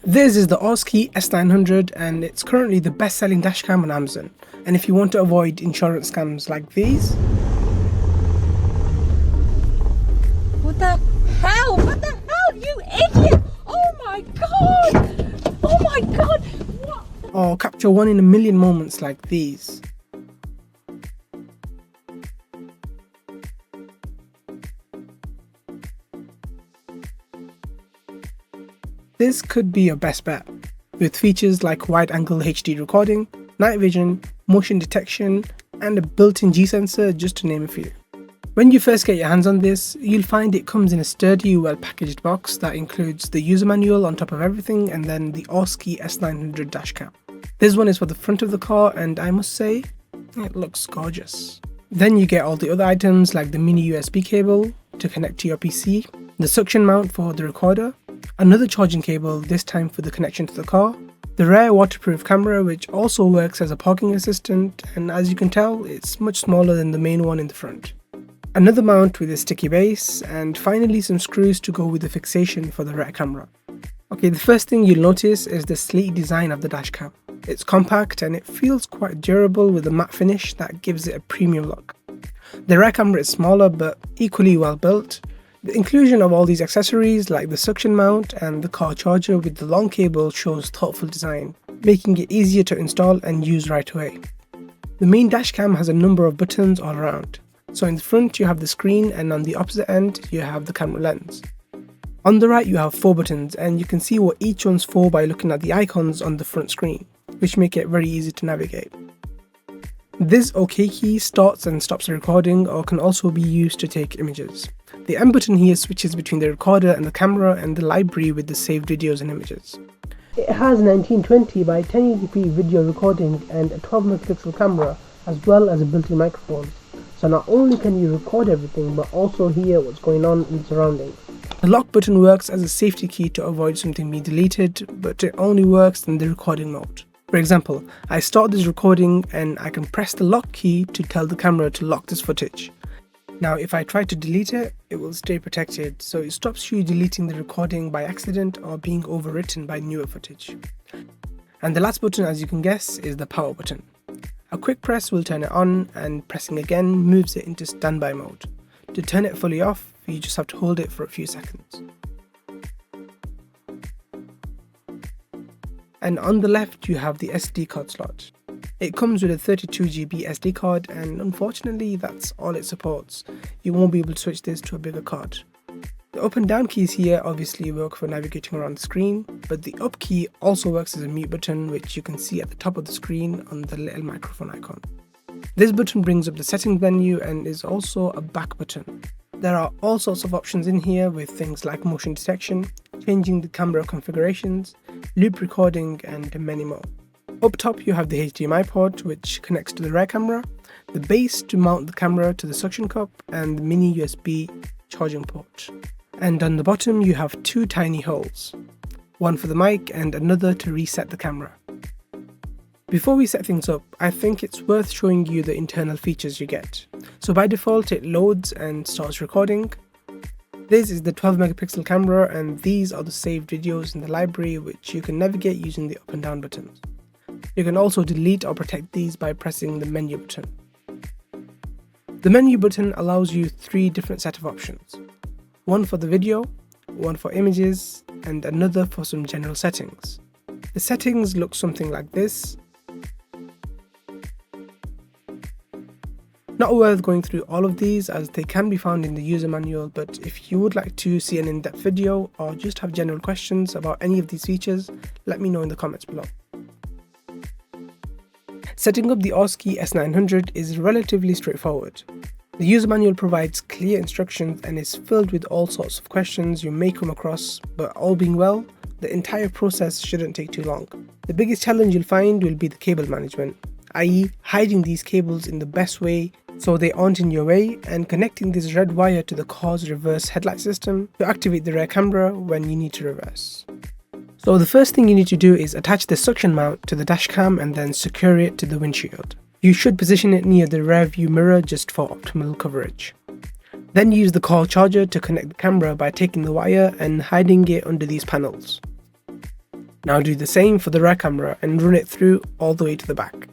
This is the ORSKEY S900 and it's currently the best selling dashcam on Amazon. And if you want to avoid insurance scams like these... What the hell? What the hell, you idiot? Oh my god! Oh my god! What? Or capture 1 in a million moments like these. This could be your best bet, with features like wide-angle HD recording, night vision, motion detection, and a built-in G-sensor, just to name a few. When you first get your hands on this, you'll find it comes in a sturdy, well-packaged box that includes the user manual on top of everything and then the ORSKEY S900 dashcam. This one is for the front of the car and I must say, it looks gorgeous. Then you get all the other items like the mini USB cable to connect to your PC, the suction mount for the recorder, another charging cable, this time for the connection to the car, the rear waterproof camera which also works as a parking assistant, and as you can tell it's much smaller than the main one in the front. Another mount with a sticky base, and finally some screws to go with the fixation for the rear camera. Okay, the first thing you'll notice is the sleek design of the dashcam. It's compact and it feels quite durable with a matte finish that gives it a premium look. The rear camera is smaller but equally well built. The inclusion of all these accessories like the suction mount and the car charger with the long cable shows thoughtful design, making it easier to install and use right away. The main dashcam has a number of buttons all around. So in the front you have the screen and on the opposite end you have the camera lens. On the right you have 4 buttons and you can see what each one's for by looking at the icons on the front screen, which make it very easy to navigate. This OK key starts and stops the recording or can also be used to take images. The M button here switches between the recorder and the camera and the library with the saved videos and images. It has 1920 by 1080p video recording and a 12 megapixel camera as well as a built-in microphone. So not only can you record everything but also hear what's going on in the surroundings. The lock button works as a safety key to avoid something being deleted, but it only works in the recording mode. For example, I start this recording and I can press the lock key to tell the camera to lock this footage. Now if I try to delete it, it will stay protected, so it stops you deleting the recording by accident or being overwritten by newer footage. And the last button, as you can guess, is the power button. A quick press will turn it on and pressing again moves it into standby mode. To turn it fully off, you just have to hold it for a few seconds. And on the left you have the SD card slot. It comes with a 32GB SD card and unfortunately that's all it supports. You won't be able to switch this to a bigger card. The up and down keys here obviously work for navigating around the screen, but the up key also works as a mute button which you can see at the top of the screen on the little microphone icon. This button brings up the settings menu and is also a back button. There are all sorts of options in here with things like motion detection, changing the camera configurations, loop recording and many more. Up top you have the HDMI port which connects to the rear camera, the base to mount the camera to the suction cup and the mini USB charging port. And on the bottom you have 2 tiny holes, one for the mic and another to reset the camera. Before we set things up, I think it's worth showing you the internal features you get. So by default it loads and starts recording. This is the 12 megapixel camera and these are the saved videos in the library which you can navigate using the up and down buttons. You can also delete or protect these by pressing the menu button. The menu button allows you 3 different set of options. One for the video, one for images, and another for some general settings. The settings look something like this. Not worth going through all of these as they can be found in the user manual, but if you would like to see an in-depth video or just have general questions about any of these features, let me know in the comments below. Setting up the ORSKEY S900 is relatively straightforward. The user manual provides clear instructions and is filled with all sorts of questions you may come across, but all being well, the entire process shouldn't take too long. The biggest challenge you'll find will be the cable management, i.e. hiding these cables in the best way so they aren't in your way and connecting this red wire to the car's reverse headlight system to activate the rear camera when you need to reverse. So the first thing you need to do is attach the suction mount to the dashcam and then secure it to the windshield. You should position it near the rear view mirror just for optimal coverage. Then use the car charger to connect the camera by taking the wire and hiding it under these panels. Now do the same for the rear camera and run it through all the way to the back.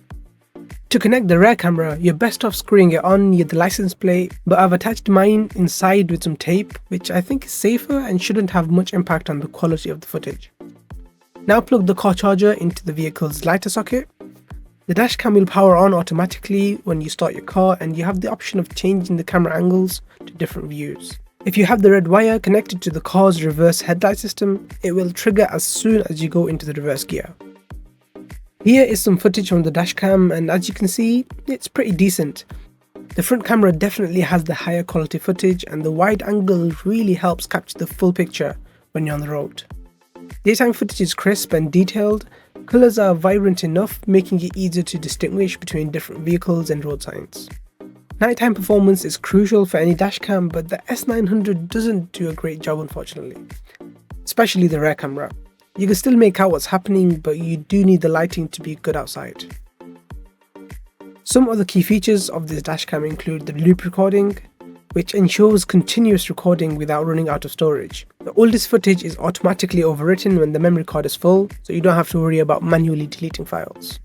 To connect the rear camera, you're best off screwing it on near the license plate, but I've attached mine inside with some tape, which I think is safer and shouldn't have much impact on the quality of the footage. Now plug the car charger into the vehicle's lighter socket. The dash cam will power on automatically when you start your car, and you have the option of changing the camera angles to different views. If you have the red wire connected to the car's reverse headlight system, it will trigger as soon as you go into the reverse gear. Here is some footage from the dashcam, and as you can see, it's pretty decent. The front camera definitely has the higher quality footage, and the wide angle really helps capture the full picture when you're on the road. Daytime footage is crisp and detailed, colours are vibrant enough, making it easier to distinguish between different vehicles and road signs. Nighttime performance is crucial for any dashcam, but the S900 doesn't do a great job unfortunately, especially the rear camera. You can still make out what's happening, but you do need the lighting to be good outside. Some other key features of this dashcam include the loop recording, which ensures continuous recording without running out of storage. The oldest footage is automatically overwritten when the memory card is full, so you don't have to worry about manually deleting files.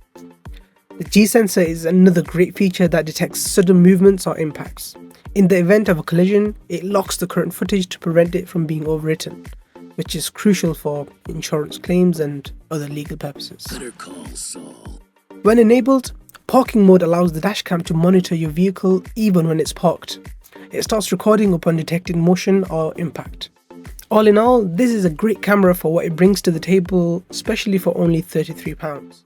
The G sensor is another great feature that detects sudden movements or impacts. In the event of a collision, it locks the current footage to prevent it from being overwritten, which is crucial for insurance claims and other legal purposes. Better call Saul. When enabled, parking mode allows the dashcam to monitor your vehicle even when it's parked. It starts recording upon detecting motion or impact. All in all, this is a great camera for what it brings to the table, especially for only £33.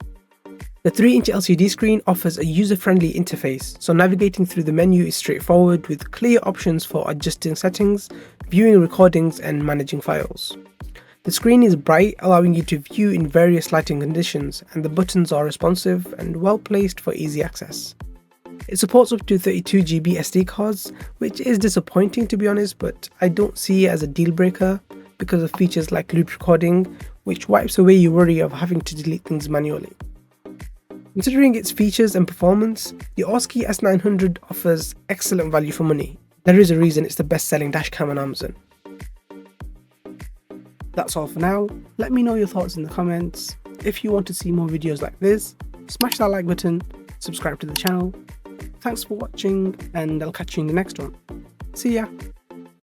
The 3-inch LCD screen offers a user-friendly interface, so navigating through the menu is straightforward with clear options for adjusting settings, viewing recordings and managing files. The screen is bright, allowing you to view in various lighting conditions, and the buttons are responsive and well placed for easy access. It supports up to 32GB SD cards, which is disappointing to be honest, but I don't see it as a deal breaker because of features like loop recording, which wipes away your worry of having to delete things manually. Considering its features and performance, the ORSKEY S900 offers excellent value for money. There is a reason it's the best selling dashcam on Amazon. That's all for now. Let me know your thoughts in the comments. If you want to see more videos like this, smash that like button, subscribe to the channel. Thanks for watching, and I'll catch you in the next one. See ya!